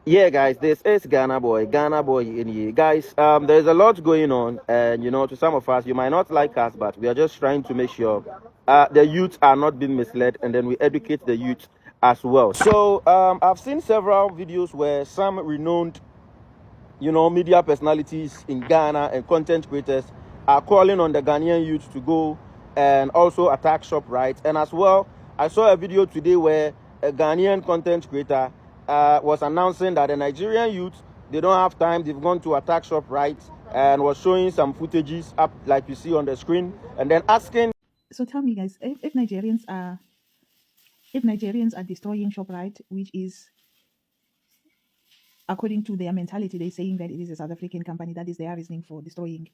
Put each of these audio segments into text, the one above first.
Yeah, guys, this is Ghana Boy in here. Guys, there's a lot going on, and to some of us, you might not like us, but we are just trying to make sure the youth are not being misled, and then we educate the youth as well. So, I've seen several videos where some renowned, media personalities in Ghana and content creators are calling on the Ghanaian youth to go and also attack Shoprite. And as well, I saw a video today where a Ghanaian content creator was announcing that the Nigerian youth, they don't have time, they've gone to attack Shoprite, and was showing some footages up like you see on the screen, and then asking. So tell me, guys, if Nigerians are destroying Shoprite, which is according to their mentality, they're saying that it is a South African company, that is their reasoning for destroying.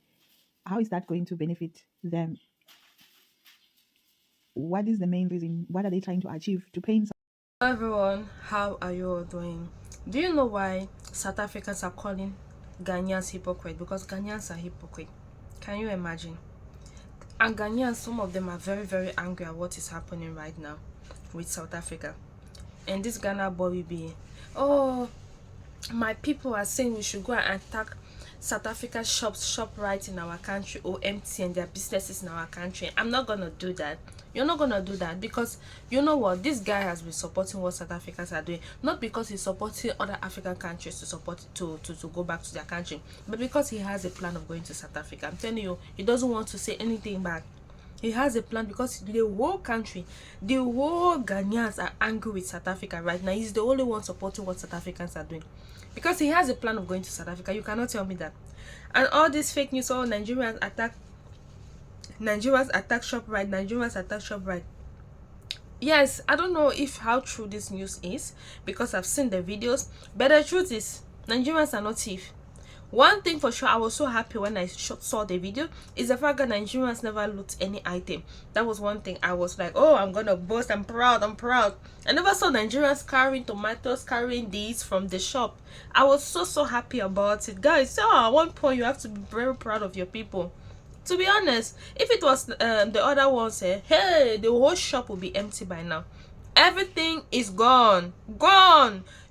How is that going to benefit them? What is the main reason? What are they trying to achieve to paint? Hello everyone, how are you all doing? Do you know why South Africans are calling Ghanaians hypocrite? Because Ghanaians are hypocrite. Can you imagine? And Ghanaians, some of them are very, very angry at what is happening right now with South Africa. And this Ghana boy will be, oh, my people are saying we should go and attack South Africa Shoprite in our country, or empty and their businesses in our country. I'm not gonna do that. You're not gonna do that, because you know what, this guy has been supporting what South Africans are doing, not because he's supporting other African countries to support to go back to their country, but because he has a plan of going to South Africa. I'm telling you, he doesn't want to say anything back. He has a plan, because the whole country, the whole Ghanaians are angry with South Africa right now. He's the only one supporting what South Africans are doing, because he has a plan of going to South Africa. You cannot tell me that. And all this fake news, all Nigerians attack Shoprite, Nigerians attack Shoprite. Yes, I don't know if how true this news is, because I've seen the videos, but the truth is Nigerians are not thief. One thing for sure, I was so happy when I saw the video, is the fact that Nigerians never loot any item. That was one thing I was like, oh, I'm gonna boast, I'm proud. I never saw Nigerians carrying tomatoes, carrying these from the shop. I was so happy about it, guys. So at one point you have to be very proud of your people. To be honest, if it was the other ones, hey, the whole shop will be empty by now. Everything is gone.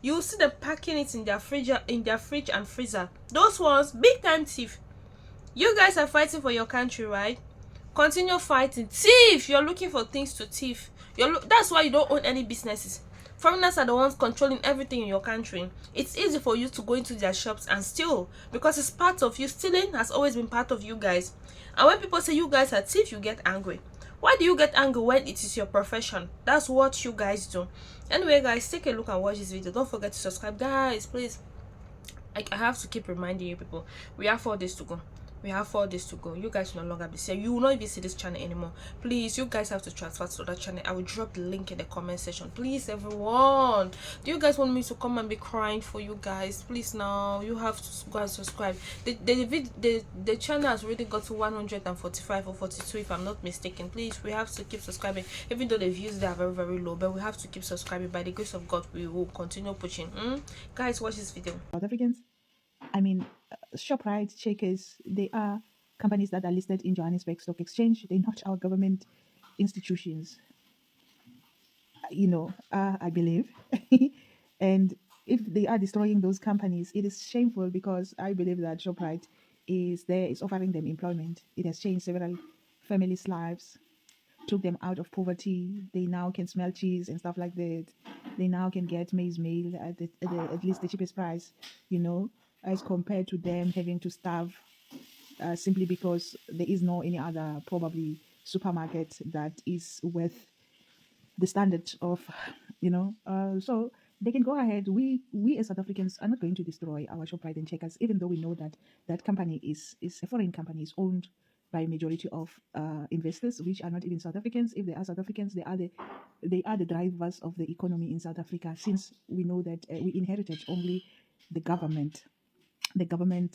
You see them packing it in their fridge and freezer. Those ones, big time thief. You guys are fighting for your country, right? Continue fighting. Thief, you're looking for things to thief. That's why you don't own any businesses. Foreigners are the ones controlling everything in your country. It's easy for you to go into their shops and steal, because it's part of you. Stealing has always been part of you guys. And when people say you guys are thief, you get angry. Why do you get angry when it is your profession? That's what you guys do. Anyway, guys, take a look and watch this video. Don't forget to subscribe, guys, please. I have to keep reminding you people, we have 4 days to go. You guys will no longer be safe. You will not even see this channel anymore. Please, you guys have to transfer to that channel. I will drop the link in the comment section. Please, everyone, do you guys want me to come and be crying for you guys? Please, now you have to go and subscribe. The channel has already got to 145 or 42 if I'm not mistaken. Please, we have to keep subscribing, even though the views there are very, very low, but we have to keep subscribing. By the grace of God, we will continue pushing. Guys, watch this video. South Africans, I mean, Shoprite, Checkers, they are companies that are listed in Johannesburg Stock Exchange. They're not our government institutions, I believe. And if they are destroying those companies, it is shameful, because I believe that Shoprite is offering them employment. It has changed several families' lives, took them out of poverty. They now can smell cheese and stuff like that. They now can get maize meal at least the cheapest price, as compared to them having to starve simply because there is no any other probably supermarket that is worth the standard of, so they can go ahead. We as South Africans are not going to destroy our Shoprite and Checkers, even though we know that that company is a foreign company, is owned by a majority of investors, which are not even South Africans. If they are South Africans, they are the drivers of the economy in South Africa. Since we know that we inherited only the government,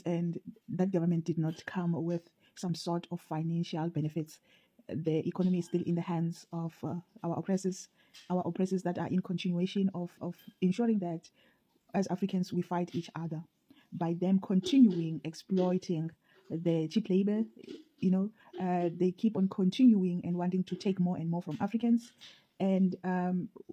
and that government did not come with some sort of financial benefits. The economy is still in the hands of our oppressors that are in continuation of ensuring that as Africans we fight each other by them continuing exploiting the cheap labor. They keep on continuing and wanting to take more and more from Africans. And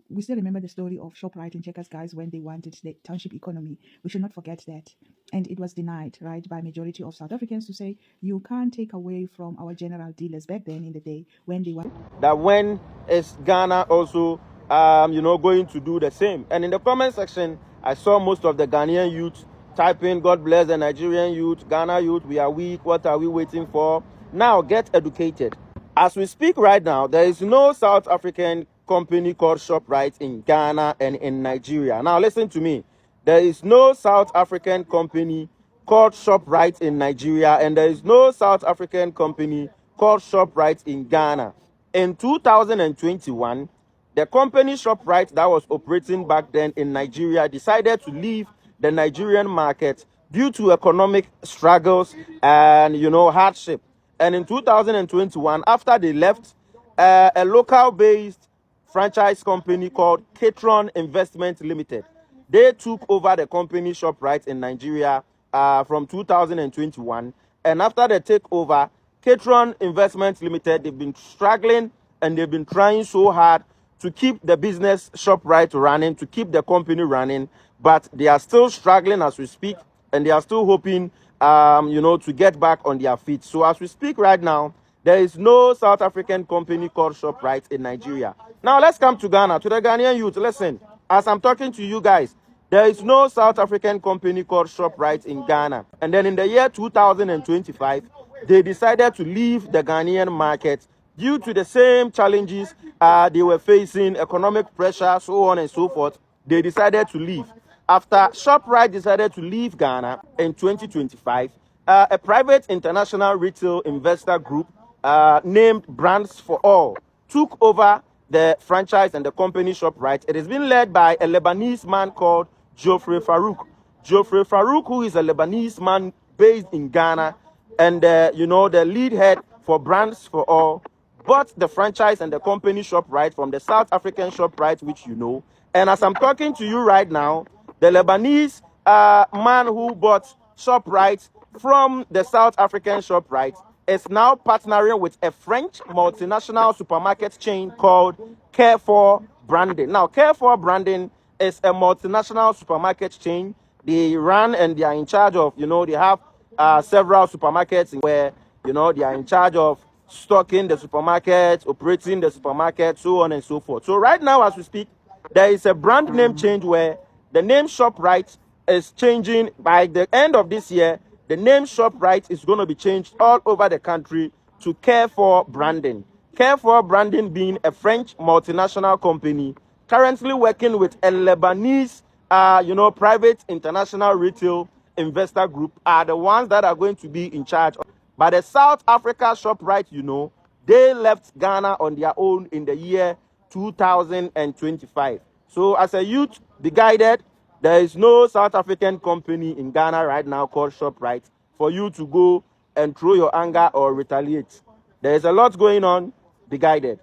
we still remember the story of Shoprite and Checkers guys when they wanted the township economy. We should not forget that. And it was denied, right, by majority of South Africans to say you can't take away from our general dealers back then in the day when they were. That when is Ghana also, going to do the same? And in the comment section, I saw most of the Ghanaian youth typing, God bless the Nigerian youth, Ghana youth, we are weak, what are we waiting for? Now get educated. As we speak right now, there is no South African company called Shoprite in Ghana and in Nigeria. Now listen to me. There is no South African company called Shoprite in Nigeria, and there is no South African company called Shoprite in Ghana. In 2021, the company Shoprite that was operating back then in Nigeria decided to leave the Nigerian market due to economic struggles and hardship. And in 2021, after they left, a local-based franchise company called Catron Investment Limited, they took over the company Shoprite in Nigeria from 2021. And after the takeover, Catron Investment Limited, they've been struggling and they've been trying so hard to keep the business Shoprite running, to keep the company running, but they are still struggling as we speak, and they are still hoping, to get back on their feet. So as we speak right now, there is no South African company called Shoprite in Nigeria. Now let's come to Ghana, to the Ghanaian youth. Listen, as I'm talking to you guys, there is no South African company called Shoprite in Ghana. And then in the year 2025, they decided to leave the Ghanaian market due to the same challenges they were facing, economic pressure, so on and so forth. They decided to leave. After Shoprite decided to leave Ghana in 2025, a private international retail investor group named Brands for All took over the franchise and the company Shoprite. It has been led by a Lebanese man called Geoffrey Farouk. Geoffrey Farouk, who is a Lebanese man based in Ghana, and the lead head for Brands for All, bought the franchise and the company Shoprite from the South African Shoprite, which you know. And as I'm talking to you right now, the Lebanese man who bought Shoprite from the South African Shoprite is now partnering with a French multinational supermarket chain called Carrefour Branding. Now, Carrefour Branding is a multinational supermarket chain. They run and they are in charge of, they have several supermarkets where, they are in charge of stocking the supermarket, operating the supermarket, so on and so forth. So right now, as we speak, there is a brand name change where the name Shoprite is changing. By the end of this year, the name Shoprite is going to be changed all over the country to Carrefour Branding. Carrefour Branding being a French multinational company currently working with a Lebanese, private international retail investor group are the ones that are going to be in charge. But the South Africa Shoprite, they left Ghana on their own in the year 2025. So as a youth, be guided. There is no South African company in Ghana right now called Shoprite for you to go and throw your anger or retaliate. There is a lot going on. Be guided.